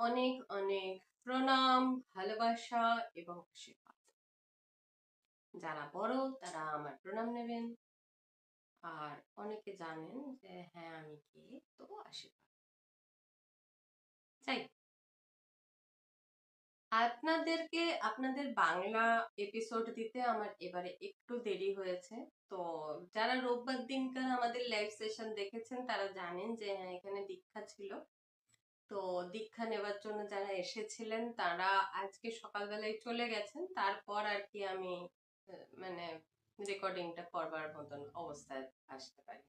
অনেক অনেক প্রণাম, ভালোবাসা এবং আশীর্বাদ। যারা বড় তারা আমার প্রণাম নেবেন, আর অনেকে জানেন যে হ্যাঁ আমি কে, তো আশীর্বাদ চাই। আপনাদেরকে আপনাদের বাংলা এপিসোড দিতে আমার এবারে একটু দেরি হয়েছে। তো যারা রোববার দিনকার আমাদের লাইভ সেশন দেখেছেন তারা জানেন যে হ্যাঁ এখানে দীক্ষা ছিল। তো দীক্ষা নেওয়ার জন্য যারা এসেছিলেন তারা আজকে সকালবেলায় চলে গেছেন, তারপর আর কি আমি মানে রেকর্ডিংটা করবার মতন অবস্থায় আসতে পারি।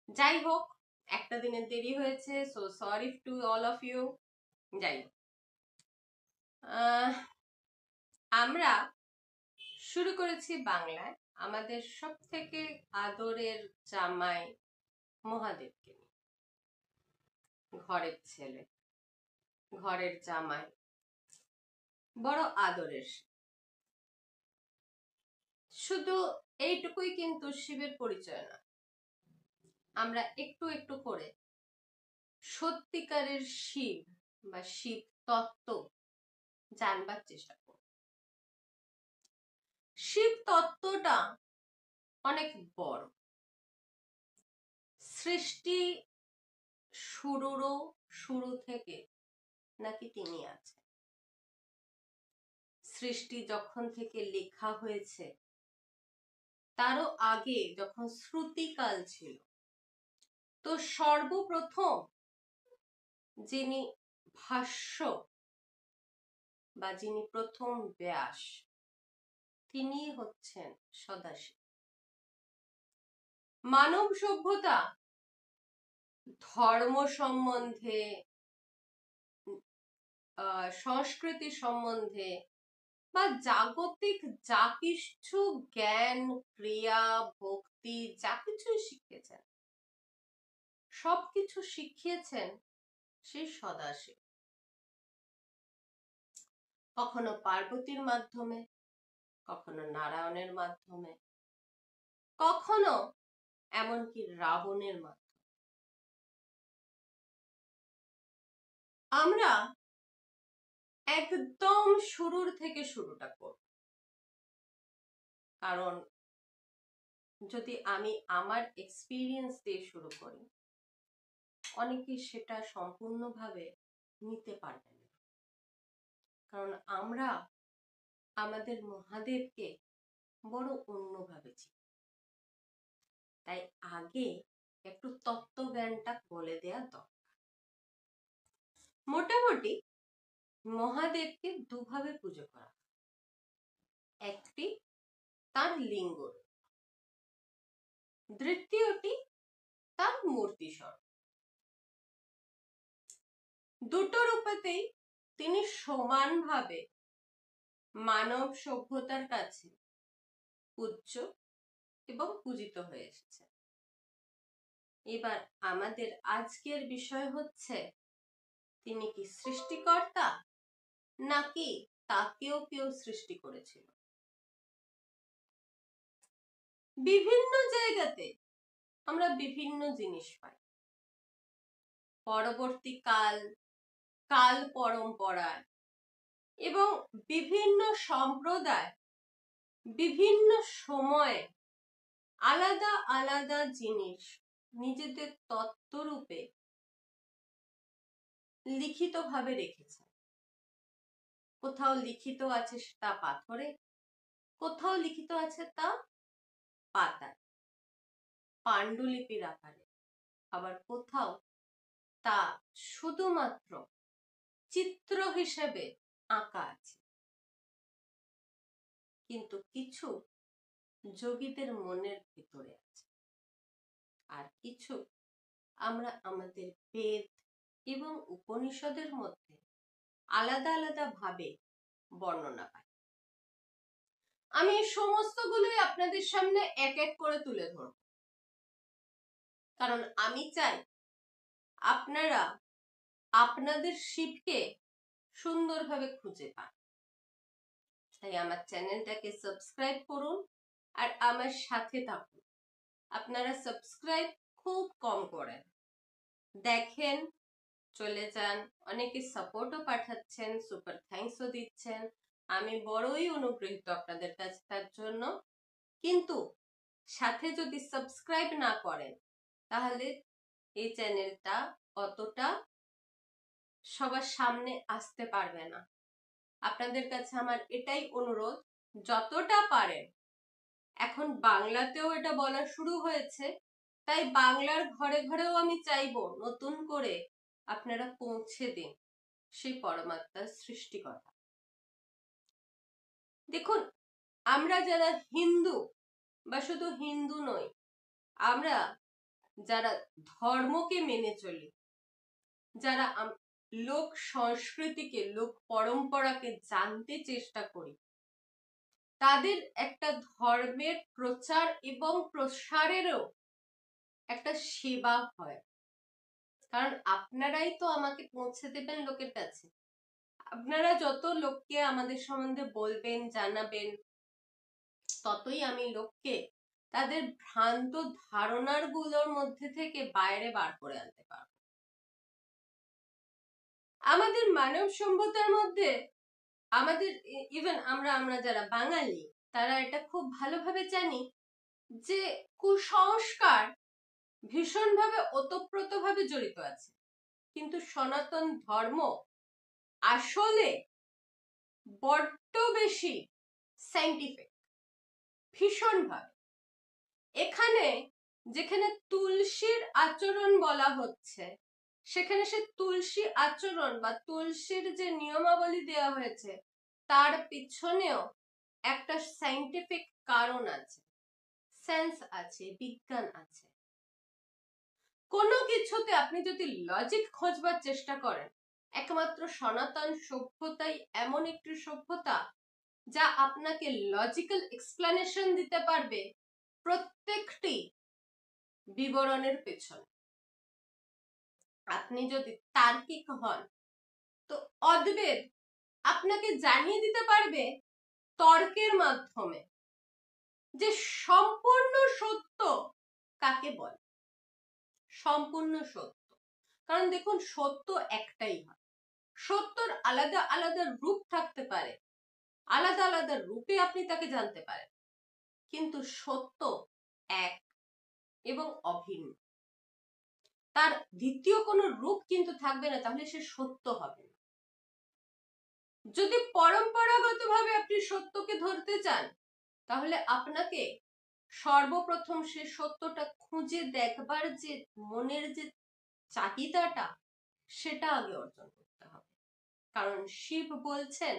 যাই হোক, একটা দিনের দেরি হয়েছে, so sorry to all of you. যাই হোক, আমরা শুরু করেছি বাংলায় আমাদের সব থেকে আদরের জামাই মহাদেবকে নিয়ে। ঘরের ছেলে, ঘরের জামাই, বড় আদরের। শুধু এইটুকুই কিন্তু শিবের পরিচয় না, আমরা একটু একটু করে সত্যিকারের শিব বা শিব তত্ত্ব জানবার চেষ্টা করব। শিব তত্ত্বটা অনেক বড়। সৃষ্টি শুরু থেকে নাকি তিনি আছে। সৃষ্টি যখন থেকে লেখা হয়েছে তারও আগে যখন শ্রুতিকাল ছিল, তো সর্বপ্রথম যিনি ভাষ্য বা যিনি প্রথম ব্যাস, তিনি হচ্ছেন সদাশিব। মানব সভ্যতা ধর্ম সম্বন্ধে, সংস্কৃতি সম্বন্ধে বা জাগতিক যা কিছু জ্ঞান, ক্রিয়া, ভক্তি যা কিছু শিখেছেন, সবকিছু শিখিয়েছেন সেই সদাশিব। কখনো পার্বতীর মাধ্যমে, কখনো নারায়ণের মাধ্যমে, কখনো এমনকি রাবণের মাধ্যমে। আমরা একদম শুরুর থেকে শুরুটা করব, কারণ যদি আমি আমার এক্সপিরিয়েন্স দিয়ে শুরু করি অনেকে সেটা সম্পূর্ণভাবে নিতে পারবে না। কারণ আমরা আমাদের মহাদেবকে বড় অন্যভাবে চিনি। তাই আগে একটু তত্ত্বজ্ঞানটা বলে দেয়া দরকার। মোটামুটি মহাদেবকে দুভাবে পুজো করা হয়। একটি তার লিঙ্গ, দ্বিতীয়টি তার মূর্তি স্বরূপ। দুটো রূপেতেই তিনি সমানভাবে মানব সভ্যতার কাছে পূজ্য এবং পূজিত হয়ে এসেছে। এবার আমাদের আজকের বিষয় হচ্ছে তিনি কি সৃষ্টিকর্তা নাকি তাকেও কেউ সৃষ্টি করেছিল। বিভিন্ন জায়গাতে আমরা বিভিন্ন জিনিস পাই। পরবর্তী কাল পরম্পরায় এবং বিভিন্ন সম্প্রদায় বিভিন্ন সময়ে আলাদা আলাদা জিনিস নিজেদের তত্ত্বরূপে লিখিতভাবে রেখেছে। কোথাও লিখিত আছে তা পাথরে, কোথাও লিখিত আছে তা পাতায়, পাণ্ডুলিপির আকারে, আবার কোথাও তা শুধুমাত্র চিত্র হিসেবে আঁকা আছে। কিন্তু কিছু যোগীদের মনের ভিতরে আছে, আর কিছু আমরা আমাদের বেদ এবং উপনিষদের মধ্যে আলাদা আলাদা ভাবে বর্ণনা পাই। আমি সমস্তগুলোই আপনাদের সামনে এক এক করে তুলে ধরব, কারণ আমি চাই আপনারা আপনাদের শিবকে সুন্দরভাবে খুঁজে পান। তাই আমার চ্যানেলটাকে সাবস্ক্রাইব করুন আর আমার সাথে থাকুন। আপনারা সাবস্ক্রাইব খুব কম করেন, দেখেন চলে যান, অনেকে সাপোর্টও পাঠাচ্ছেন, সুপার থ্যাঙ্কসও দিচ্ছেন, আমি বড়ই অনুগৃহীত আপনাদের কাছে তার জন্য। কিন্তু সাথে যদি সাবস্ক্রাইব না করেন তাহলে এই চ্যানেলটা অতটা সবার সামনে আসতে পারবে না। আপনাদের কাছে আমার এটাই অনুরোধ, যতটা পারেন, এখন বাংলাতেও এটা বলা শুরু হয়েছে, তাই বাংলার ঘরে ঘরেও আমি চাইবো নতুন করে আপনারা পৌঁছে দিন সেই পরমাত্মার সৃষ্টিকর্তা। দেখুন, আমরা যারা হিন্দু, বা শুধু হিন্দু নই, আমরা যারা ধর্মকে মেনে চলি, যারা লোক সংস্কৃতিকে, লোক পরম্পরাকে জানতে চেষ্টা করি, তাদের একটা ধর্মের প্রচার এবং প্রসারেরও একটা সেবা হয়। কারণ আপনারাই তো আমাকে পৌঁছে দেবেন লোকের কাছে। আপনারা যত লোককে আমাদের সম্বন্ধে বলবেন, জানাবেন, ততই আমি লোককে তাদের ভ্রান্ত ধারণার গুলোর মধ্যে থেকে বাইরে বার করে আনতে পারব। আমাদের মানব সভ্যতার মধ্যে, আমাদের ইভেন আমরা যারা বাঙালি, তারা এটা খুব ভালোভাবে জানি যে কুসংস্কার ভীষণভাবে ওতপ্রোতভাবে জড়িত আছে। কিন্তু সনাতন ধর্ম আসলে বড্ড বেশি সাইন্টিফিক, ভীষণভাবে। এখানে যেখানে তুলসীর আচরণ বলা হচ্ছে, সেখানে সে তুলসী আচরণ বা তুলসীর যে নিয়মাবলী দেওয়া হয়েছে, তার পিছনেও একটা সাইন্টিফিক কারণ আছে, সেন্স আছে, বিজ্ঞান আছে। কোনো কিছুতে আপনি যদি লজিক খোঁজবার চেষ্টা করেন, একমাত্র সনাতন সভ্যতাই এমন একটি সভ্যতা যা আপনাকে লজিক্যাল এক্সপ্লেনেশন দিতে পারবে প্রত্যেকটি বিবরণের পেছনে। আপনি যদি তার্কিক হন, তো অদ্বৈত আপনাকে জানিয়ে দিতে পারবে তর্কের মাধ্যমে যে সম্পূর্ণ সত্য কাকে বলে। সম্পূর্ণ সত্য, কারণ দেখুন, সত্য একটাই হয়। সত্যর আলাদা আলাদা রূপ থাকতে পারে, আলাদা আলাদা রূপে আপনি তাকে জানতে পারেন, কিন্তু সত্য এক এবং অভিন্ন। তার দ্বিতীয় কোনো রূপ কিন্তু থাকবে না, তাহলে সে সত্য হবে না। যদি পরম্পরাগতভাবে আপনি সত্যকে ধরতে চান, তাহলে আপনাকে সর্বপ্রথম সে সত্যটা খুঁজে দেখবার যে মনের যে চাহিদাটা, সেটা আগে অর্জন করতে হবে। কারণ শিব বলছেন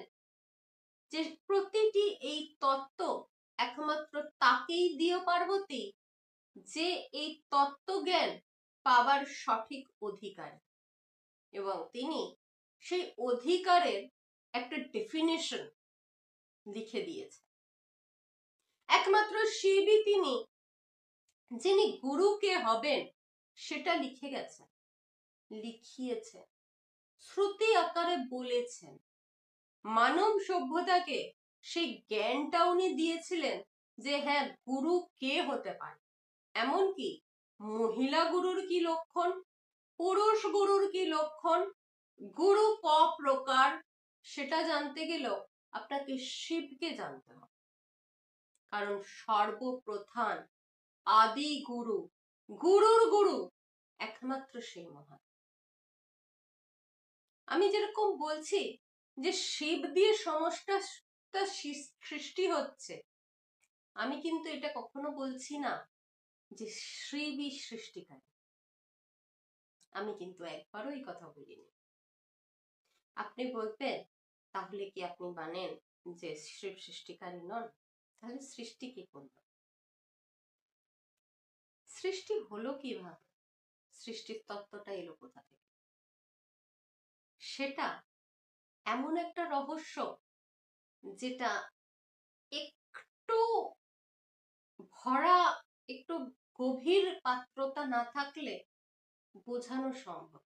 যে প্রতিটি এই তত্ত্ব একমাত্র তাকেই দিও পার্বতী যে এই তত্ত্বজ্ঞান পাবার সঠিক অধিকার, এবং তিনি সেই অধিকারের একটা ডেফিনেশন লিখে দিয়েছেন। একমাত্র শিবই তিনি যিনি গুরু কে হবেন সেটা লিখে গেছেন, লিখিয়েছেন, শ্রুতি আকারে বলেছেন। মানব সভ্যতাকে সেই জ্ঞানটা উনি দিয়েছিলেন যে হ্যাঁ, গুরু কে হতে পারে, এমনকি মহিলা গুরুর কি লক্ষণ, পুরুষ গুরুর কি লক্ষণ, গুরু ক প্রকার, সেটা জানতে গেলেও আপনাকে শিবকে জানতে হবে। কারণ সর্বপ্রধান আদি গুরু, গুরুর গুরু একমাত্র সেই মহান। আমি যেরকম বলছি যে শিব দিয়ে সমস্তটা সৃষ্টি হচ্ছে, আমি কিন্তু এটা কখনো বলছি না যে শিবই সৃষ্টিকারী। আমি কিন্তু একবারও এই কথা বলিনি। আপনি বলবেন তাহলে কি আপনি মানেন যে শিব সৃষ্টিকারী নন? তাহলে সৃষ্টি কি করল? সৃষ্টি হলো কিভাবে? সৃষ্টির তত্ত্বটা এলো কোথা থেকে? সেটা এমন একটা রহস্য যেটা একটু ভরা, একটু গভীর পাত্রতা না থাকলে বোঝানো সম্ভব।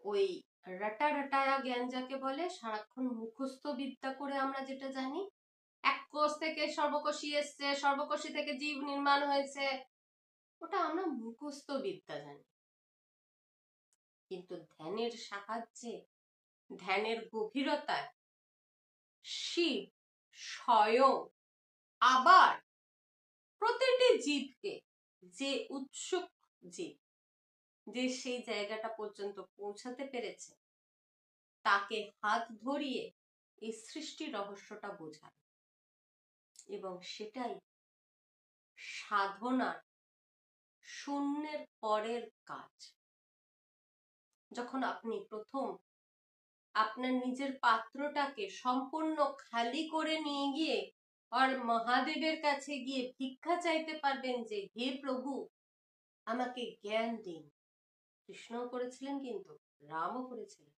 ওই রাটা রাটায়া জ্ঞান যাকে বলে, সারাক্ষণ মুখস্থ বিদ্যা করে আমরা যেটা জানি, এক কোষ থেকে সর্বকোষী এসছে, সর্বকোষী থেকে জীব নির্মাণ হয়েছে, ওটা আমরা মুখস্থ বিদ্যা জানি। কিন্তু ধ্যানের সাহায্যে, ধ্যানের গভীরতায় শিব স্বয়ং আবার প্রতিটি জীবকে, যে উৎসুক জীব, যে সেই জায়গাটা পর্যন্ত পৌঁছাতে পেরেছে, তাকে হাত ধরিয়ে এই সৃষ্টির রহস্যটা বোঝান। এবং সেটাই সাধনার শূন্যের পরের কাজ। যখন আপনি প্রথম আপনার নিজের পাত্রটাকে সম্পূর্ণ খালি করে নিয়ে গিয়ে আর মহাদেবের কাছে গিয়ে ভিক্ষা চাইতে পারবেন যে হে প্রভু আমাকে জ্ঞান দিন। কৃষ্ণও করেছিলেন, কিন্তু রামও করেছিলেন।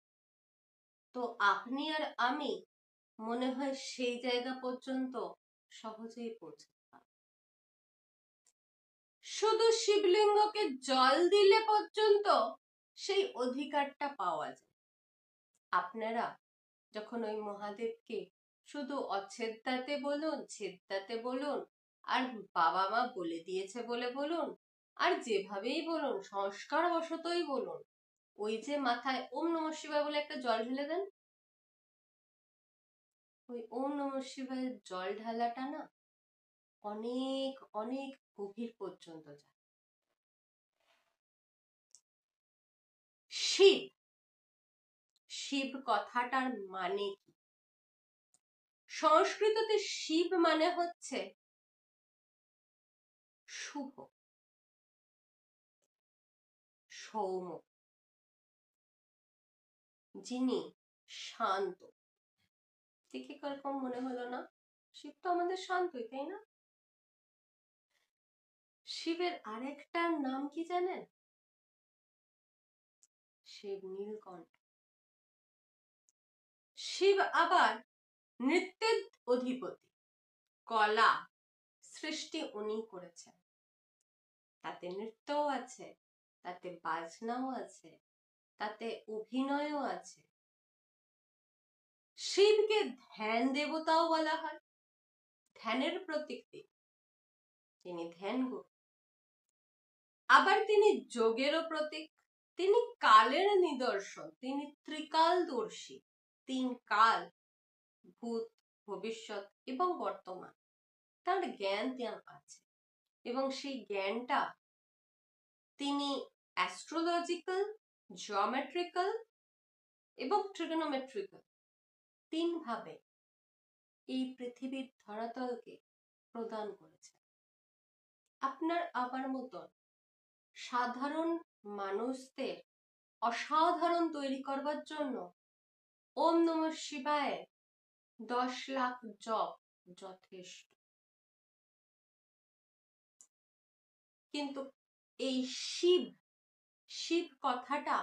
তো আপনি আর আমি মনে হয় সেই জায়গা পর্যন্ত সহজেই পৌঁছতে পারব। শুধু শিবলিঙ্গকে জল দিলে পর্যন্ত সেই অধিকারটা পাওয়া যায়। আপনারা যখন ওই মহাদেবকে শুধু অচ্ছেদ্যাতে বলুন, ছেদ্যাতে বলুন, আর বাবা মা বলে দিয়েছে বলে বলুন, আর যেভাবেই বলুন, সংস্কার বশতই বলুন, ওই যে মাথায় ওম নমঃ শিবায় বলে একটা জল ঢেলে দেন, ওই ওম নমঃ শিবায় জল ঢালাটা না অনেক অনেক গভীর পর্যন্ত যায়। শিব, শিব কথাটার মানে কি? সংস্কৃততে শিব মানে হচ্ছে শুভ, সৌম্য, যিনি শান্ত। দেখে কিরকম মনে হলো না? শিব তো আমাদের শান্তই, তাই না? শিবের আরেকটা নাম কি জানেন? শিব নীলকণ্ঠ। শিব আবার নৃত্যের অধিপতি। কলা সৃষ্টি উনি করেছেন, তাতে নৃত্যও আছে, তাতে বাজনাও আছে, তাতে অভিনয়ও আছে। শিবকে ধ্যান দেবতাও বলা হয়, ধ্যানের প্রতীক তিনি ধ্যান গুরু। আবার তিনি যোগেরও প্রতীক, তিনি কালের নিদর্শন, তিনি ত্রিকালদর্শী। তিন কাল, ভূত, ভবিষ্যৎ এবং বর্তমান, তার জ্ঞান আছে। এবং সেই জ্ঞানটা তিনি অ্যাস্ট্রোলজিক্যাল, জিওমেট্রিক্যাল এবং ট্রিগোনোমেট্রিক্যাল তিন ভাবে এই পৃথিবীর ধরাতলকে প্রদান করেছেন। আপনার আমার মতন সাধারণ মানুষদের অসাধারণ তৈরি করবার জন্য ওম নমঃ শিবায় 10 লাখ জপ যথেষ্ট। কিন্তু এই শিব, শিব কথাটা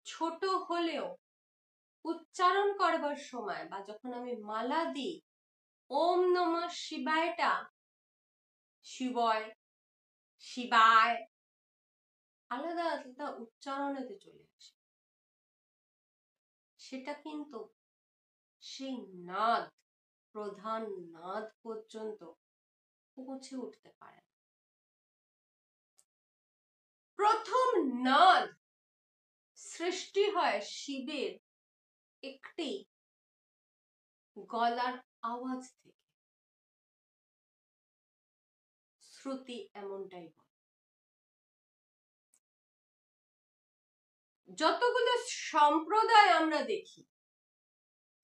ছোট হলেও উচ্চারণ করবার সময় বা যখন আমি মালা দিই, ওম নমঃ শিবায়টা শিবয়, শিবায় আলাদা আলাদা উচ্চারণেতে চলে আসে। সেটা কিন্তু সেই নাদ, প্রধান নাদ পর্যন্ত পৌঁছে উঠতে পারে না। প্রথম নাদ সৃষ্টি হয় শিবের একটি গলার আওয়াজ থেকে। শ্রুতি এমনটাই বলে। যতগুলো সম্প্রদায় আমরা দেখি,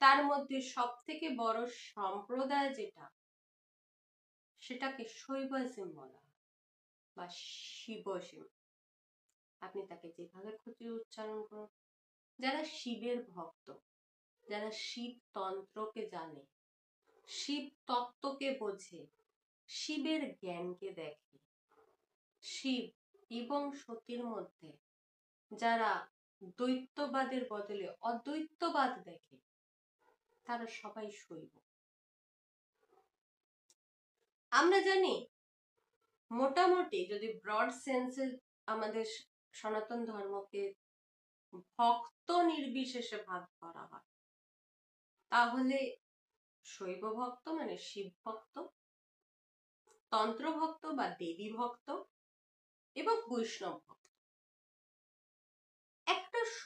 তার মধ্যে সব থেকে বড় সম্প্রদায় যেটা, সেটাকে শৈবাজিম বলা হয় বা শিবজিম। আপনি তাকে যেভাবে খুশি উচ্চারণ করুন। যারা শিবের ভক্ত, যারা শিব তন্ত্রকে জানে, শিব তত্ত্বকে বোঝে, শিবের জ্ঞানকে দেখে, শিব এবং সতীর মধ্যে যারা দ্বৈতবাদের বদলে অদ্বৈতবাদ দেখে, তারা সবাই শৈব। আমরা জানি মোটামুটি যদি ব্রড সেন্সে আমাদের সনাতন ধর্মকে ভক্ত নির্বিশেষে ভাগ করা হয়, তাহলে শৈব ভক্ত মানে শিব ভক্ত, তন্ত্র ভক্ত বা দেবী ভক্ত এবং বৈষ্ণব ভক্ত।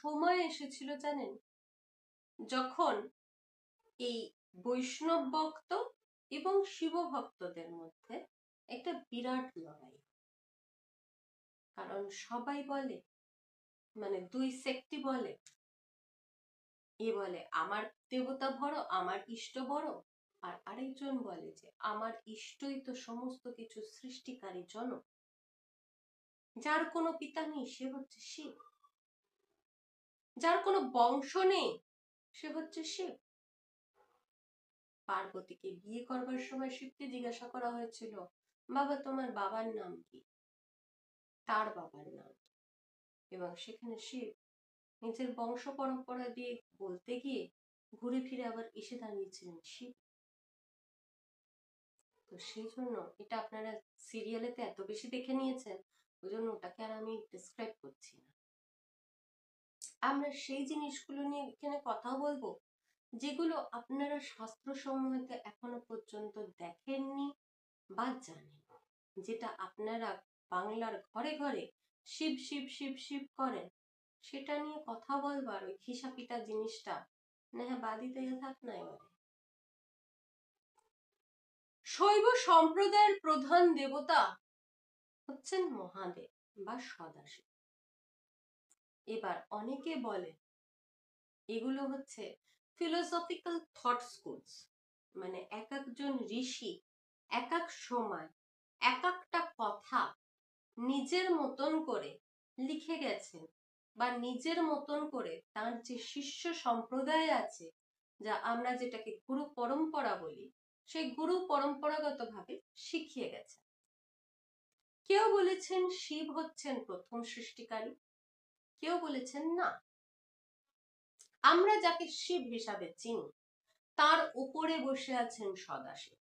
সময় এসেছিল জানেন, যখন এই বৈষ্ণব ভক্ত এবং শিব ভক্তদের মধ্যে একটা বিরাট লড়াই। কারণ সবাই বলে, মানে দুই সেক্টি বলে, এ বলে আমার দেবতা বড়, আমার ইষ্ট বড়, আর আরেকজন বলে যে আমার ইষ্টই তো সমস্ত কিছু সৃষ্টিকারী জন, যার কোনো পিতা নেই সে হচ্ছে শিব, যার কোনো বংশ নেই সে হচ্ছে শিব। পার্বতীকে বিয়ে করবার সময় শিবকে জিজ্ঞাসা করা হয়েছিল, বাবা তোমার বাবার নাম কি? তার বাবার নাম কি? এবং সেখানে শিব নিজের বংশ পরম্পরা দিয়ে বলতে গিয়ে ঘুরে ফিরে আবার এসে দাঁড়িয়েছিলেন শিব। তো সেই জন্য এটা আপনারা সিরিয়ালেতে এত বেশি দেখে নিয়েছেন, ওই জন্য ওটাকে আর আমি ডিসক্রাইব করছি না। আমরা সেই জিনিসগুলো নিয়ে এখানে কথা বলবো যেগুলো আপনারা শাস্ত্রসমূহেতে এখনো পর্যন্ত দেখেননি বা জানেন, যেটা আপনারা বাংলার ঘরে ঘরে শিব শিব শিব শিব করেন, সেটা নিয়ে কথা বলবার ওই খিসাপিটা জিনিসটা না বাদিতে থাক না। এবারে শৈব সম্প্রদায়ের প্রধান দেবতা হচ্ছেন মহাদেব বা সদাশিব। এবার অনেকে বলে এগুলো হচ্ছে ফিলোসফিক্যাল থট স্কুলস, মানে এক একজন ঋষি এক এক সময় এক একটা কথা নিজের মতন করে লিখে গেছেন, বা নিজের মতন করে তার যে শিষ্য সম্প্রদায় আছে, যা আমরা যেটাকে গুরু পরম্পরা বলি, সেই গুরু পরম্পরাগত ভাবে শিখিয়ে গেছেন। কেউ বলেছেন শিব হচ্ছেন প্রথম সৃষ্টিকারী, কেউ বলেছেন না, আমরা যাকে শিব হিসাবে চিনি তার উপরে বসে আছেন সদাশিব।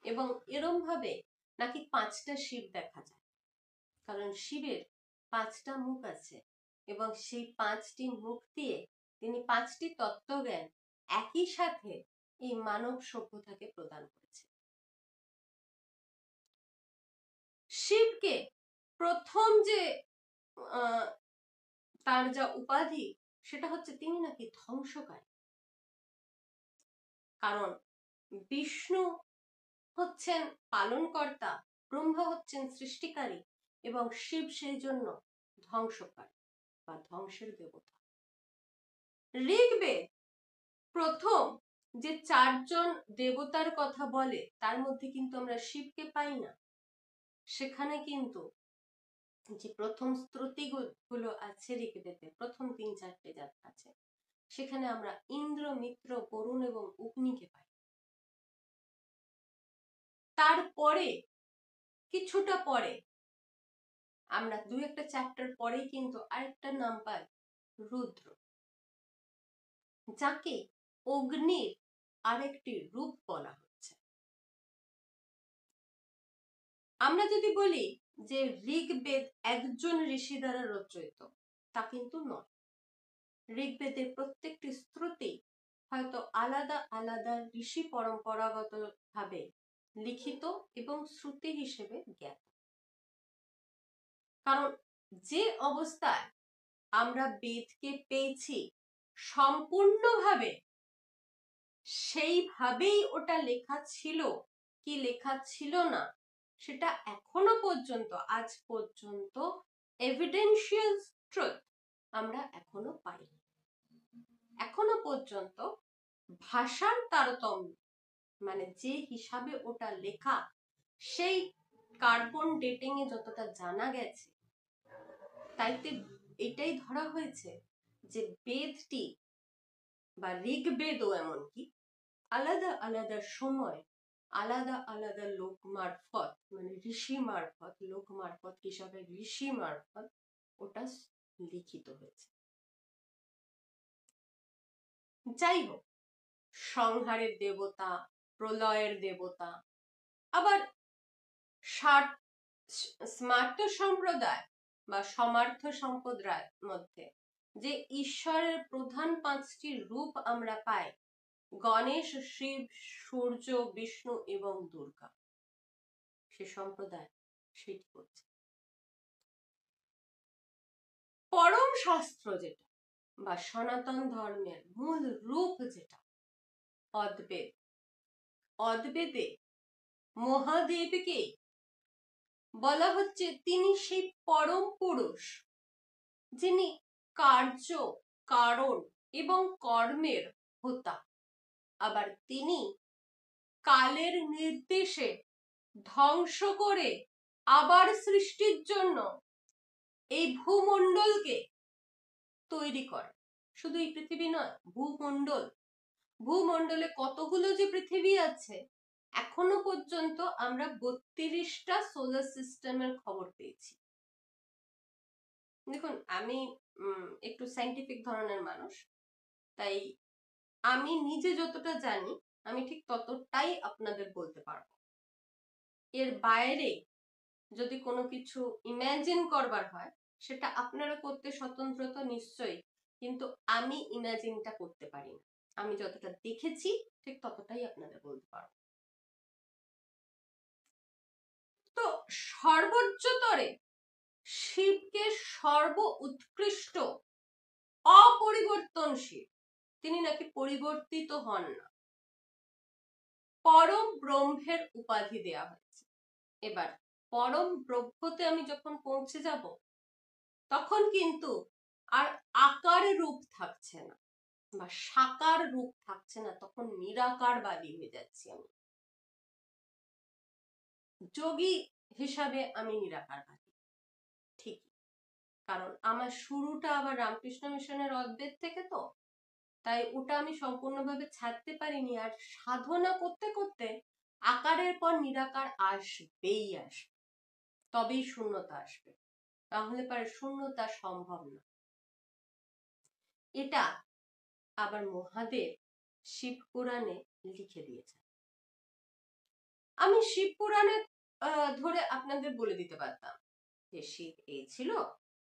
এবং এরম ভাবে নাকি 5টা শিব দেখা যায়, কারণ শিবের 5টা মুখ আছে এবং সেই 5টি মুখ দিয়ে তিনি 5টি তত্ত্বজ্ঞান একই সাথে এই মানব সভ্যতাকে প্রদান করেছে। শিবকে প্রথম যে তার যা উপাধি সেটা হচ্ছে তিনি নাকি ধ্বংসকারী। কারণ বিষ্ণু হচ্ছেন পালনকর্তা, ব্রহ্মা হচ্ছেন সৃষ্টিকারী এবং শিব সেই জন্য ধ্বংসকারী বা ধ্বংসের দেবতা। ঋগ্বেদ প্রথম যে 4জন দেবতার কথা বলে তার মধ্যে কিন্তু আমরা শিবকে পাই না। সেখানে কিন্তু যে প্রথম স্তুতিগুলো আছে ঋগ্বেদে, প্রথম 3-4টে যা আছে, সেখানে আমরা ইন্দ্র, মিত্র, বরুণ এবং অগ্নিকে পাই। তারপরে কিছুটা পরে আমরা 2-একটা চ্যাপ্টার পরেই কিন্তু আরেকটা নাম পাই, রুদ্র, যাকে অগ্নির আরেকটি রূপ বলা হচ্ছে। আমরা যদি বলি যে ঋগ্বেদ একজন ঋষি দ্বারা রচিত, তা কিন্তু নয়। ঋগ্বেদের প্রত্যেকটি শ্রুতি হয়তো আলাদা আলাদা ঋষি পরম্পরাগত ভাবে লিখিত এবং শ্রুতি হিসেবে জ্ঞাত। কারণ যে অবস্থায় আমরা বেদকে পেয়েছি সম্পূর্ণভাবে সেইভাবেই ওটা লেখা ছিল কি লেখা ছিল না, সেটা এখনো পর্যন্ত, আজ পর্যন্ত এভিডেন্সিয়াল ট্রুথ আমরা এখনো পাইনি। এখনো পর্যন্ত ভাষার তারতম্য, মানে যে হিসাবে ওটা লেখা, সেই কার্বন ডেটিং এ যতটা জানা গেছে, তাইতে এটাই ধরা হয়েছে যে বেদটি বা ঋগ্বেদও এমনকি আলাদা আলাদা সময় আলাদা আলাদা লোক মারফত, মানে ঋষি মারফত, লোক মারফত হিসাবে ঋষি মারফত ওটা লিখিত হয়েছে। যাই হোক, সংহারের দেবতা, প্রলয়ের দেবতা, আবার স্মার্ত সম্প্রদায় বা সমার্থ সম্প্রদায়ের মধ্যে যে ঈশ্বরের প্রধান 5টি রূপ আমরা পাই, গণেশ, শিব, সূর্য, বিষ্ণু এবং দুর্গা, সে সম্প্রদায় সেটি করছে। পরম শাস্ত্র যেটা, বা সনাতন ধর্মের মূল রূপ যেটা অদ্বৈত, অদ্বৈতে মহাদেবকে বলা হচ্ছে তিনি সেই পরম পুরুষ যিনি কার্য, কারণ এবং কর্মের হোতা। আবার তিনি কালের নির্দেশে ধ্বংস করে আবার সৃষ্টির জন্য এই ভূমণ্ডলকে তৈরি করে। শুধু এই পৃথিবী নয়, ভূমণ্ডল, ভূমণ্ডলে কতগুলো যে পৃথিবী আছে, এখনো পর্যন্ত আমরা 32টা সোলার সিস্টেমের খবর পেয়েছি। দেখুন, আমি একটু সায়েন্টিফিক ধরনের মানুষ, তাই আমি নিজে যতটা জানি আমি ঠিক ততটাই আপনাদের বলতে পারবো। এর বাইরে যদি কোনো কিছু ইমাজিন করবার হয় সেটা আপনারা করতে স্বতন্ত্র তো নিশ্চয়ই, কিন্তু আমি ইমাজিনটা করতে পারি না। আমি যতটা দেখেছি ঠিক ততটাই আপনাদের বলতে পারবো। তো সর্বোচ্চতরে শিবকে সর্ব উৎকৃষ্ট, অপরিবর্তনশীল, তিনি নাকি পরিবর্তিত হন না, পরম ব্রহ্মের উপাধি দেয়া হয়েছে। এবার পরম ব্রহ্মতে আমি যখন পৌঁছে যাব তখন কিন্তু আর আকার রূপ থাকছে না বা সাকার রূপ থাকছে না, তখন নিরাকারবাদী হয়ে যাচ্ছি আমি। যোগী হিসাবে আমি নিরাকারবাদী ঠিকই, কারণ আমার শুরুটা আবার রামকৃষ্ণ মিশনের অদ্বৈত থেকে, তো তাই ওটা আমি সম্পূর্ণভাবে ছাড়তে পারিনি। আর সাধনা করতে করতে আকারের পর নিরাকার আসবেই আসবে, তবেই শূন্যতা আসবে, তাহলে পরে শূন্যতা সম্ভব না। এটা আবার মহাদেব শিব পুরাণে লিখে দিয়েছেন। আমি শিব পুরাণে ধরে আপনাদের বলে দিতে পারতাম যে শিব এই ছিল,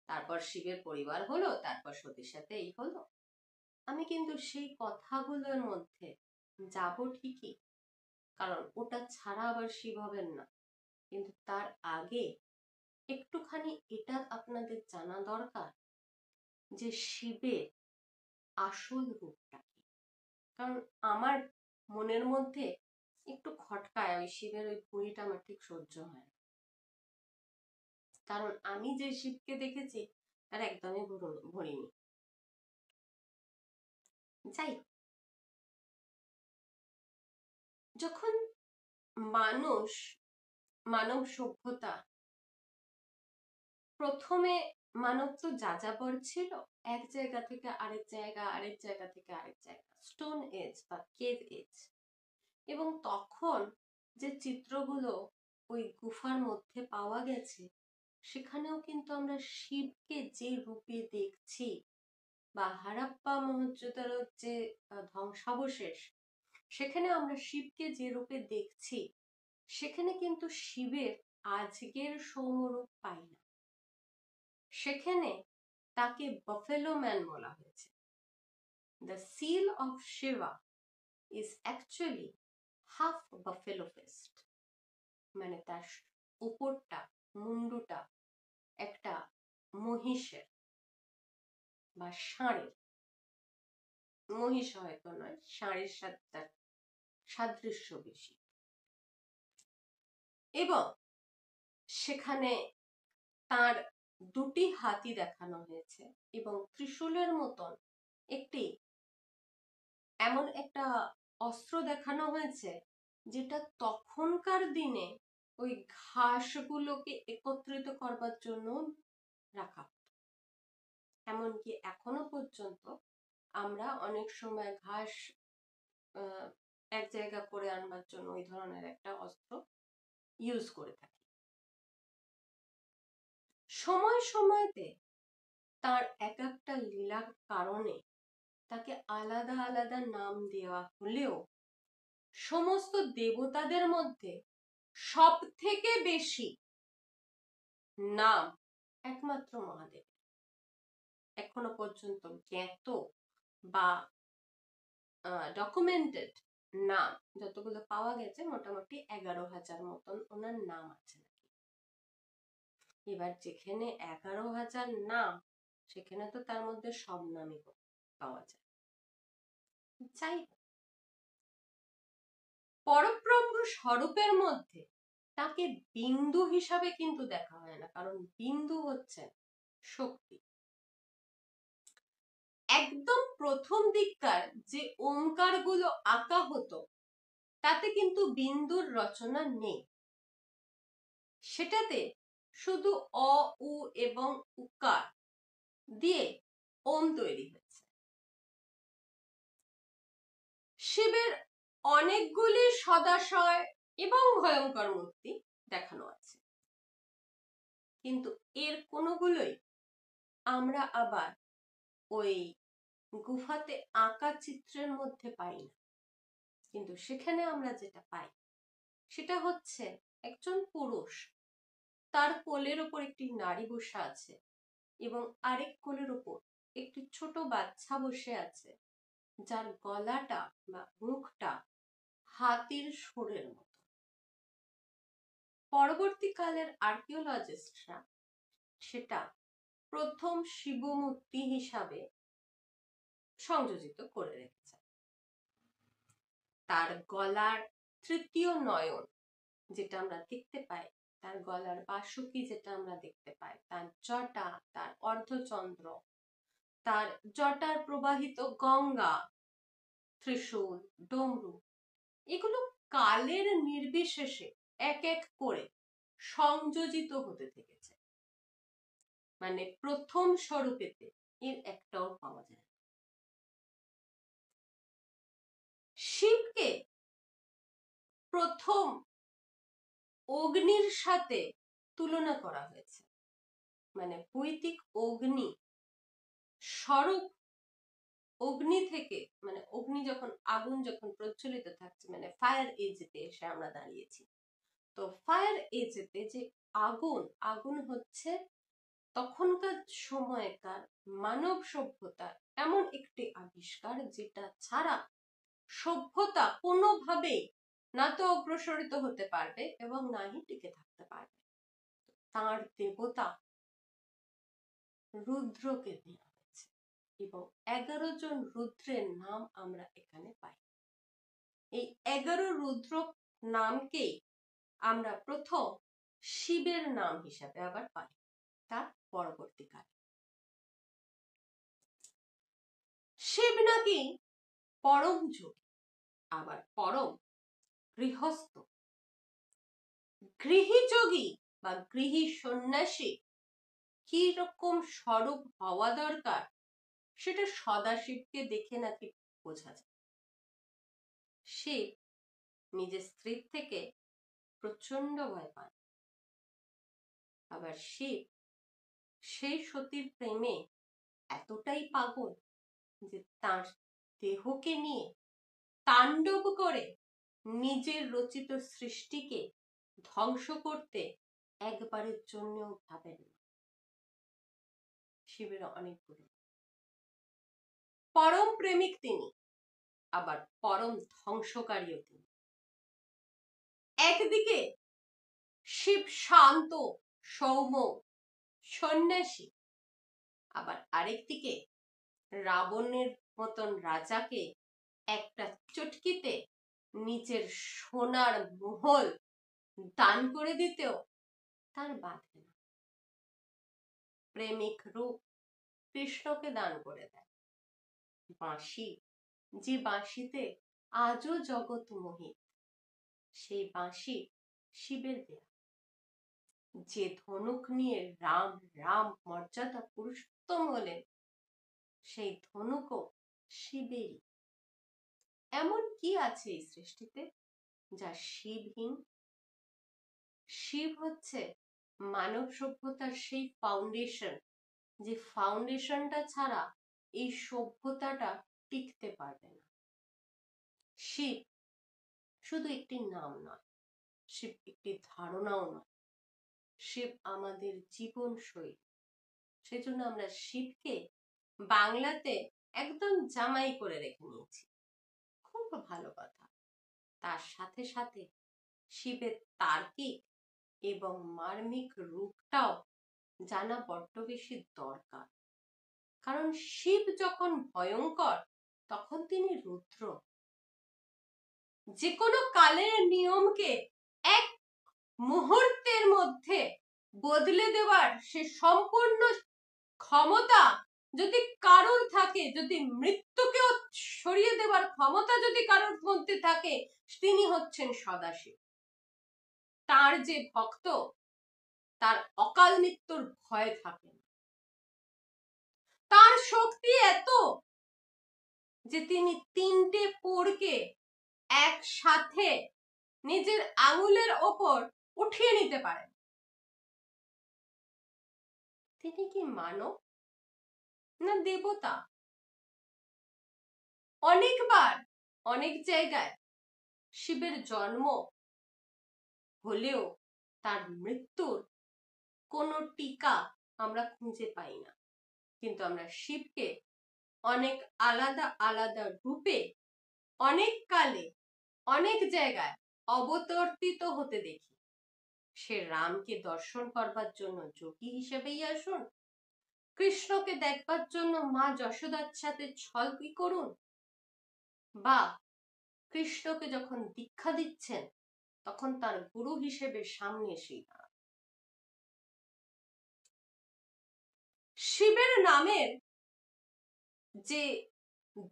তারপর শিবের পরিবার হলো, তারপর সতীর সাথে এই হলো। আমি কিন্তু সেই কথাগুলোর মধ্যে যাব ঠিকই, কারণ ওটা ছাড়া আবার শিব হবেন না। কিন্তু তার আগে একটুখানি এটা আপনাদের জানা দরকার যে শিবের আসল রূপটা কি। কারণ আমার মনের মধ্যে একটু খটকায় ওই শিবের ওই ভুঁড়িটা, আমার ঠিক সহ্য হয় না। কারণ আমি যে শিবকে দেখেছি তার একদমই ভরিনি। যাই হোক, যখন মানুষ, মানব সভ্যতা প্রথমে, মানব তো যাযাবর ছিল, এক জায়গা থেকে আরেক জায়গা, আরেক জায়গা থেকে আরেক জায়গা, স্টোন এজ বা কেভ এজ। এবং তখন যে চিত্রগুলো ওই গুফার মধ্যে পাওয়া গেছে, সেখানেও কিন্তু আমরা শিবকে যে রূপে দেখছি, বা হারাপ্পা মহেঞ্জোদারোর যে ধ্বংসাবশেষ, সেখানে আমরা শিবকে যে রূপে দেখছি, সেখানে কিন্তু শিবের আজকের সৌম্যরূপ পাই না। সেখানে তাকে বাফেলো ম্যান বলা হয়েছে। The seal of Shiva is actually half buffalo fist, মানে তার উপরটা, মুন্ডুটা একটা মহিষের বা ষাঁড়ের, মহিষ হয়তো নয়, ষাঁড়ের সাথে সাদৃশ্য বেশি। এবং সেখানে তার দুটি হাতি দেখানো হয়েছে এবং ত্রিশূলের মতন একটি, এমন একটা অস্ত্র দেখানো হয়েছে যেটা তখনকার দিনে ওই ঘাসগুলোকে একত্রিত করবার জন্য রাখা। এমনকি এখনো পর্যন্ত আমরা অনেক সময় ঘাস এক জায়গা করে আনবার জন্য ওই ধরনের একটা অস্ত্র ইউজ করে থাকি। সময় সময়তে তার এক একটা লীলার কারণে তাকে আলাদা আলাদা নাম দেওয়া হলেও সমস্ত দেবতাদের মধ্যে সব থেকে বেশি নাম একমাত্র মহাদেব। এখনো পর্যন্ত জ্ঞাত বা ডকুমেন্টেড নাম যতগুলো পাওয়া গেছে, মোটামুটি 11,000 মতন ওনার নাম আছে। এবার যেখানে 11,000 নাম, সেখানে তো তার মধ্যে সব নামই পাওয়া যায়। যাই হোক, পরব্রহ্ম স্বরূপের মধ্যে তাকে বিন্দু হিসাবে কিন্তু দেখা হয় না, কারণ বিন্দু হচ্ছে শক্তি। একদম প্রথম দিককার যে ওঙ্কার গুলো আঁকা হতো তাতে কিন্তু বিন্দুর রচনা নেই, সেটাতে শুধু অ, উ এবং উকার দিয়ে ওম তৈরি হয়েছে। শিবের অনেকগুলি সদাশয় এবং ভয়ঙ্কর মূর্তি দেখানো আছে, কিন্তু এর কোনোগুলোই আমরা আবার ওই গুফাতে আঁকা চিত্রের মধ্যে পাই না। কিন্তু সেখানে আমরা যেটা পাই সেটা হচ্ছে একজন পুরুষ, তার কোলের ওপর একটি নারী বসে আছে এবং আরেক কোলের ওপর একটি ছোট বাচ্চা বসে আছে, যার গলাটা বা মুখটা হাতির সুরের মতো। পরবর্তীকালের আর্কিওলজিস্টরা সেটা প্রথম শিবমূর্তি হিসাবে সংযোজিত করে রেখেছে। তার গলার তৃতীয় নয়ন যেটা আমরা দেখতে পাই, তার গলার বাসুকি যেটা আমরা দেখতে পাই, তার জটা, তার অর্ধচন্দ্র, তার জটার প্রবাহিত গঙ্গা, ত্রিশূল, ডমরু, এগুলো কালের নির্বিশেষে এক এক করে সংযোজিত হতে থেকেছে। মানে প্রথম স্বরূপেতে এর একটাও পাওয়া যায়। শিবকে প্রথম অগ্নির সাথে তুলনা করা হয়েছে, মানে বৈদিক অগ্নি স্বরূপ অগ্নি থেকে, মানে অগ্নি যখন আগুন যখন প্রজ্বলিত থাকছে, মানে ফায়ার এজেতে এসে আমরা দাঁড়িয়েছি। তো ফায়ার এজেতে যে আগুন, আগুন হচ্ছে তখনকার সময়কার মানব সভ্যতার এমন একটি আবিষ্কার যেটা ছাড়া সভ্যতা কোনোভাবেই না তো অগ্রসরিত হতে পারবে এবং না ই টিকে থাকতে পারবে। তার দেবতা রুদ্রকে দেওয়া হয়েছে এবং 11 জন রুদ্রের নাম আমরা এখানে পাই। এই 11 রুদ্র নামকেই আমরা প্রথম শিবের নাম হিসাবে আবার পাই তার পরবর্তীকালে। শিব নাকি পরম যোগী, আবার পরম গৃহস্থ। গৃহী যোগী বা গৃহী সন্ন্যাসী কি রকম স্বরূপ হওয়া দরকার সেটা সদাশিবকে দেখে নাকি বোঝা যায়। শিব নিজের স্ত্রীর থেকে প্রচন্ড ভয় পান, আবার শিব সেই সতীর প্রেমে এতটাই পাগল যে তার দেহকে নিয়ে তাণ্ডব করে নিজের রচিত সৃষ্টিকে ধ্বংস করতে একবারের জন্যও ভাবেন না। শিবের অনেকগুলো পরম প্রেমিক তিনি, আবার পরম ধ্বংসকারীও তিনি। একদিকে শিব শান্ত, সৌম্য, সন্ন্যাসী, আবার আরেকদিকে রাবণের মতন রাজাকে একটা চটকিতে নিচের সোনার মহল দান করে দিতেও তার বাধে না। প্রেমিক রূপ কৃষ্ণকে দান করে দেয়। বাঁশি, যে বাঁশিতে আজও জগৎ মোহিত, সেই বাঁশি শিবের দেয়া। যে ধনুক নিয়ে রাম রাম মর্যাদা পুরুষোত্তম হলেন, সেই ধনুকও শিবেরই। এমন কি আছে এই সৃষ্টিতে যা শিবহীন? শিব হচ্ছে মানব সভ্যতার সেই ফাউন্ডেশন, যে ফাউন্ডেশনটা ছাড়া এই সভ্যতাটা টিকতে পারবে না। শিব শুধু একটি নাম নয়, শিব একটি ধারণাও নয়, শিব আমাদের জীবন শৈলী। সেজন্য আমরা শিবকে বাংলাতে একদম জামাই করে রেখে নিয়েছি, খুব ভালো কথা। তার সাথে সাথে শিবের তার্কিক এবং মার্মিক রূপটাও জানা বড্ড বেশি দরকার, কারণ শিব যখন ভয়ঙ্কর তখন তিনি রুদ্র। যে কোনো কালের নিয়মকে এক মুহূর্তের মধ্যে বদলে দেওয়ার সে সম্পূর্ণ ক্ষমতা যদি কারোর থাকে, যদি মৃত্যুকেও সরিয়ে দেওয়ার ক্ষমতা যদি কারোর মধ্যে থাকে, তিনি হচ্ছেন সদাশিব। তার যে ভক্ত, তার অকাল মৃত্যুর ভয় থাকে না। তার শক্তি এত যে তিনি 3টে পোড়কে একসাথে নিজের আঙুলের ওপর উঠিয়ে নিতে পারেন। তিনি কি মানব না দেবতা? অনেকবার অনেক জায়গায় শিবের জন্ম হলেও তার মৃত্যুর কোনো টিকা আমরা খুঁজে পাই না, কিন্তু আমরা শিবকে অনেক আলাদা আলাদা রূপে অনেক কালে অনেক জায়গায় অবতর্তিত হতে দেখি। সে রামকে দর্শন করবার জন্য যোগী হিসেবেই আসুন, কৃষ্ণকে দেখবার জন্য মা যশোদার সাথে ছল কি করুন, বা কৃষ্ণকে যখন দীক্ষা দিচ্ছেন তখন তার গুরু হিসেবে সামনে এসেই দাঁড়ান। শিবের নামের যে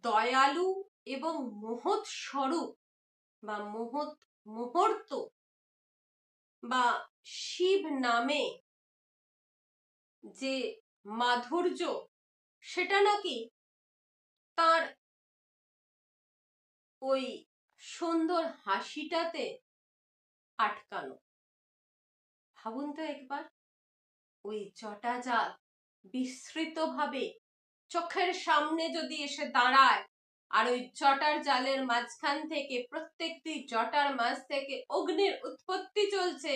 দয়ালু এবং মহৎ স্বরূপ বা মহৎ মুহূর্ত বা শিব নামে যে মাধুর্য, সেটা নাকি তার ওই সুন্দর হাসিটাতে আটকানো। ভাবুন তো একবার, ওই জটাজাল বিস্তৃতভাবে চোখের সামনে যদি এসে দাঁড়ায়, আর ওই জটার জালের মাঝখান থেকে প্রত্যেকটি জটার মাঝ থেকে অগ্নির উৎপত্তি চলছে,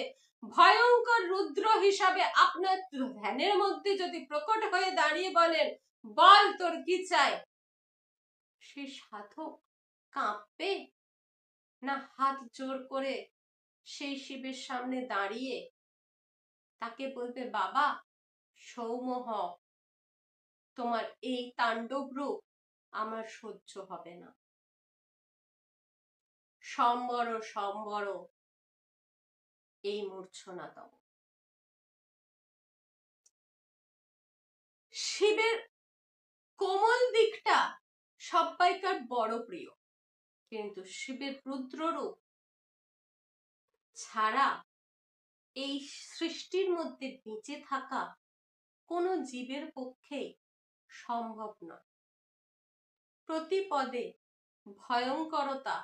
ভয়ঙ্কর রুদ্র হিসাবে আপনার ধ্যানের মধ্যে যদি প্রকট হয়ে দাঁড়িয়ে বলেন, বল তোর কি চাই, সে সাধক কাঁপবে না হাত জোর করে সেই শিবের সামনে দাঁড়িয়ে তাকে বলবে, বাবা সৌম্য হও, তোমার এই তাণ্ডব রূপ আমার সহ্য হবে না, সম্বর সম্বর এই মূর্ছনা তব। শিবের কোমল দিকটা সবাইকার বড় প্রিয়, কিন্তু শিবের রুদ্র রূপ ছাড়া এই সৃষ্টির মধ্যে বেঁচে থাকা কোনো জীবের পক্ষে সম্ভব নয়। প্রতি পদে ভয়ঙ্করতা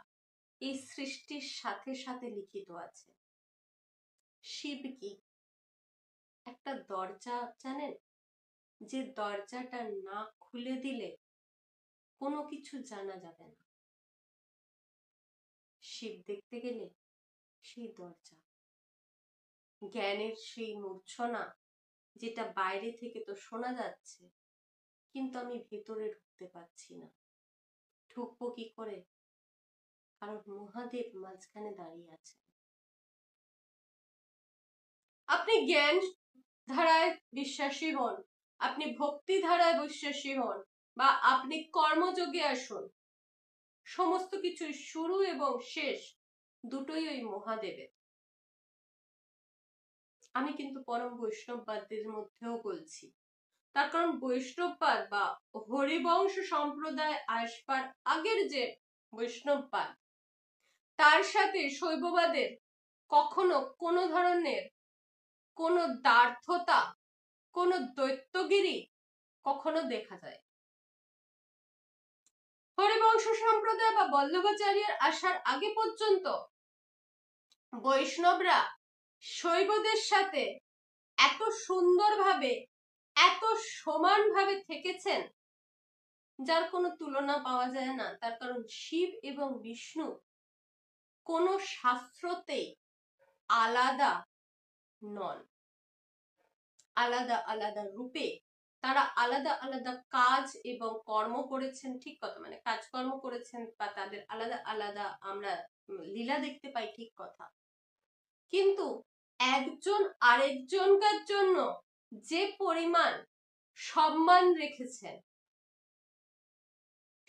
এই সৃষ্টির সাথে সাথে লিখিত আছে। শিব কি একটা দরজা জানেন, যে দরজাটা না খুলে দিলে কোনো কিছু জানা যাবে না। শিব দেখতে গেলে সেই দরজা, জ্ঞানের সেই মূর্ছনা, যেটা বাইরে থেকে তো শোনা যাচ্ছে কিন্তু আমি ভেতরে ঢুকতে পারছি না। ঢুকবো কি করে? কারণ মহাদেব মাঝখানে দাঁড়িয়ে আছে। আপনি জ্ঞান ধারায় বিশ্বাসী হন, আপনি ভক্তি ধারায় বিশ্বাসী হন, বা আপনি কর্মযোগে আসুন, সমস্ত কিছু শুরু এবং শেষ দুটোই ওই মহাদেবের। আমি কিন্তু পরম বৈষ্ণববাদীর মধ্যেও বলছি, তার কারণ বৈষ্ণববাদ বা হরিবংশ সম্প্রদায় আসবার আগের যে বৈষ্ণববাদ, তার সাথে শৈববাদের কখনো কোনো ধরনের কোনো দ্ব্যর্থতা, কোনো দৈত্যগিরি কখনো দেখা যায়। হরিবংশ সম্প্রদায় বা বল্লভাচার্যের আসার আগে পর্যন্ত বৈষ্ণবরা শৈবদের সাথে এত সুন্দরভাবে, এত সমানভাবে থেকেছেন যার কোনো তুলনা পাওয়া যায় না। তার কারণ শিব এবং বিষ্ণু কোনো শাস্ত্রতে আলাদা নন, আলাদা আলাদা রূপে তারা আলাদা আলাদা কাজ এবং কর্ম করেছেন। ঠিক কথা, মানে কাজকর্ম করেছেন বা তাদের আলাদা আলাদা আমরা লীলা দেখতে পাই, ঠিক কথা। কিন্তু একজন আরেকজনকার জন্য যে পরিমাণ সম্মান রেখেছেন,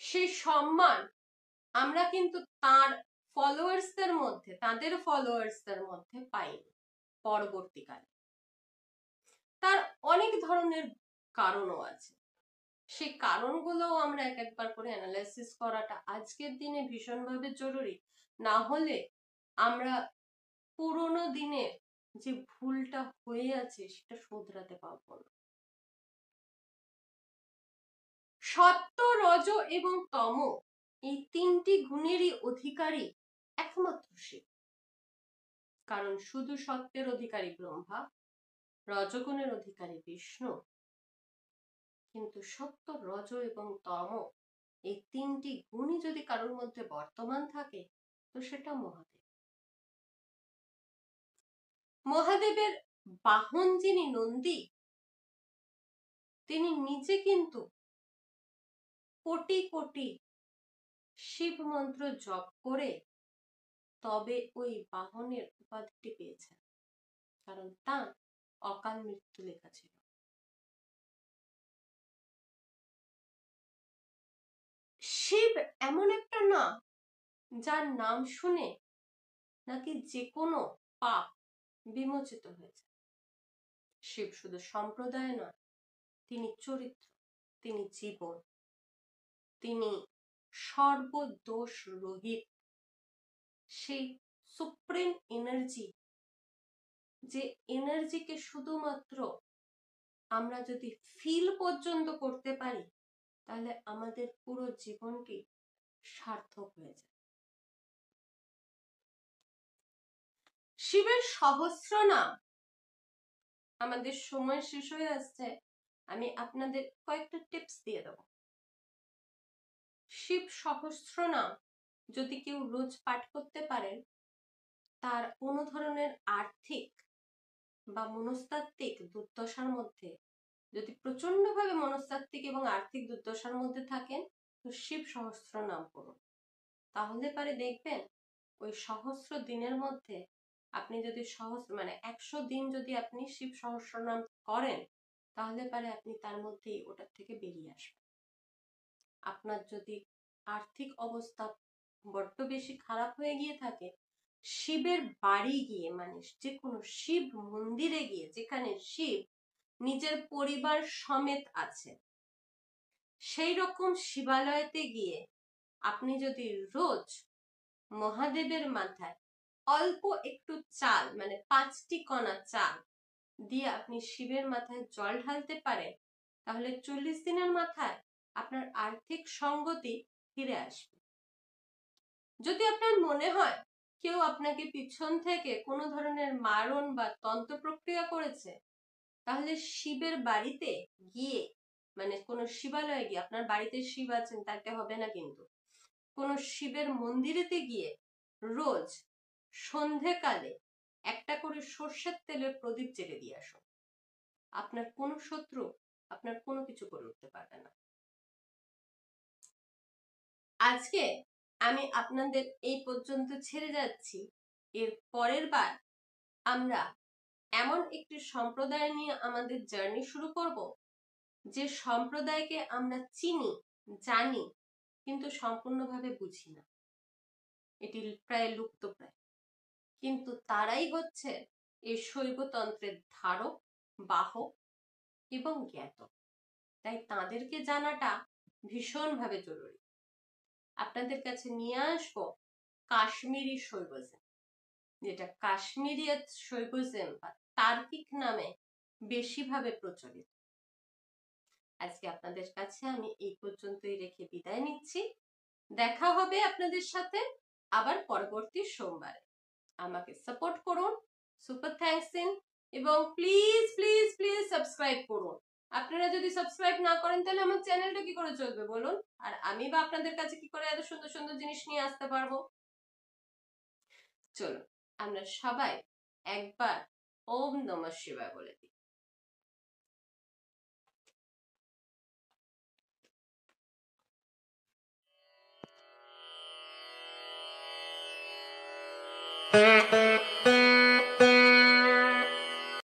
সেই সম্মান আমরা কিন্তু তার ফলোয়ার্সদের মধ্যে, তাদের ফলোয়ার্সদের মধ্যে পাইনি পরবর্তীকালে। তার অনেক ধরনের কারণও আছে, সেই কারণগুলো আমরা এক একবার করে অ্যানালাইসিস করাটা আজকের দিনে ভীষণভাবে জরুরি। না হলে আমরা পুরোনো দিনের যে ভুলটা হয়ে আছে সেটা শোধরাতে পারবো না। সত্য, রজ এবং তম এই তিনটি গুণেরই অধিকারী একমাত্র শিব। কারণ শুধু সত্যের অধিকারী ব্রহ্মা, রজগুণের অধিকারী বিষ্ণু, কিন্তু সত্য, রজ এবং তম এই তিনটি গুণই যদি কারোর মধ্যে বর্তমান থাকে তো সেটা মহাদেব। মহাদেবের বাহন যিনি নন্দী, তিনি নিজে কিন্তু কোটি কোটি শিব মন্ত্র জপ করে তবে ওই বাহনের উপাধিটি পেয়েছেন, কারণ তার অকাল মৃত্যু লেখা ছিল। শিব এমন একটা নাম, যার নাম শুনে নাকি যে কোনো পাপ বিমোচিত হয়েছে। শিব শুধু সম্প্রদায় নয়, তিনি চরিত্র, তিনি জীবন, তিনি সর্বদোষ রহিত, সেই সুপ্রিম এনার্জি, যে এনার্জিকে শুধুমাত্র আমরা যদি ফিল পর্যন্ত করতে পারি তাহলে আমাদের পুরো জীবনটি সার্থক হয়ে যায়। শিবের সহস্র নাম, আমাদের সময় শেষ হয়ে আসছে, আমি আপনাদের কয়েকটা টিপস দিয়ে দেব। শিব সহস্র নাম যদি কেউ রোজ পাঠ করতে পারেন, তার কোনো ধরনের আর্থিক বা মনস্তাত্ত্বিক দুর্দশার মধ্যে, যদি প্রচন্ডভাবে মনস্তাত্ত্বিক এবং আর্থিক দুর্দশার মধ্যে থাকেন, তো শিব সহস্র নাম করুন। তাহলে পারে দেখবেন ওই সহস্র দিনের মধ্যে আপনি যদি 100 দিন যদি আপনি শিব সহস্র নাম করেন, তাহলে পারে আপনি তার মধ্যেই ওটার থেকে বেরিয়ে আসবেন। আপনার যদি আর্থিক অবস্থা বড্ড বেশি খারাপ হয়ে গিয়ে থাকে, শিবের বাড়ি গিয়ে, মানে যে কোনো শিব মন্দিরে গিয়ে, যেখানে শিব নিজের পরিবার সমেত আছে, সেই রকম শিবালয়তে গিয়ে আপনি যদি রোজ মহাদেবের মাথায় অল্প একটু চাল, মানে 5টি কণা চাল দিয়ে আপনি শিবের মাথায় জল ঢালতে পারেন, তাহলে 40 দিনের মাথায় আপনার আর্থিক সঙ্গতি ফিরে আসবে। যদি আপনার মনে হয় কেউ আপনাকে পিছন থেকে কোনো ধরনের মারণ বা তন্ত্র প্রক্রিয়া করেছে, তাহলে শিবের বাড়িতে গিয়ে, মানে কোনো শিবালয়ে গিয়ে, আপনার বাড়িতে শিব আছেন তাতে হবে না, কিন্তু কোনো শিবের মন্দিরেতে গিয়ে রোজ সন্ধেকালে একটা করে সর্ষের তেলের প্রদীপ জেলে দিয়ে আসুন। আপনার কোনো শত্রু আপনার কোনো কিছু করে উঠতে পারবে না। আজকে আমি আপনাদের এই পর্যন্ত ছেড়ে যাচ্ছি। এর পরের বার আমরা এমন একটি সম্প্রদায় নিয়ে আমাদের জার্নি শুরু করব, যে সম্প্রদায়কে আমরা চিনি, জানি, কিন্তু সম্পূর্ণভাবে বুঝি না, এটি প্রায় লুপ্তপ্রায়, কিন্তু তারাই হচ্ছে এই শৈবতন্ত্রের ধারক, বাহক এবং জ্ঞাত। তাই তাদেরকে জানাটা ভীষণভাবে জরুরি। আপনাদের কাছে নিয়ে আসবো কাশ্মীরি শৈবজম, যেটা কাশ্মীরিয়াত শৈবজম বা তার্কিক নামে বেশিভাবে প্রচলিত। আজকে আপনাদের কাছে আমি এই পর্যন্তই রেখে বিদায় নিচ্ছি। দেখা হবে আপনাদের সাথে আবার পরবর্তী সোমবারে। আমাকে সাপোর্ট করুন, সুপার থ্যাঙ্কস দিন, এবং প্লিজ প্লিজ প্লিজ সাবস্ক্রাইব করুন। আপনারা যদি সাবস্ক্রাইব না করেন তাহলে আমার চ্যানেলটা কি করে চলবে বলুন, আর আমি বা আপনাদের কাছে কি করে এত সুন্দর সুন্দর জিনিস নিয়ে আসতে পারবো। চলো আমরা সবাই একবার ওম নমঃ শিবায় বলে দিই।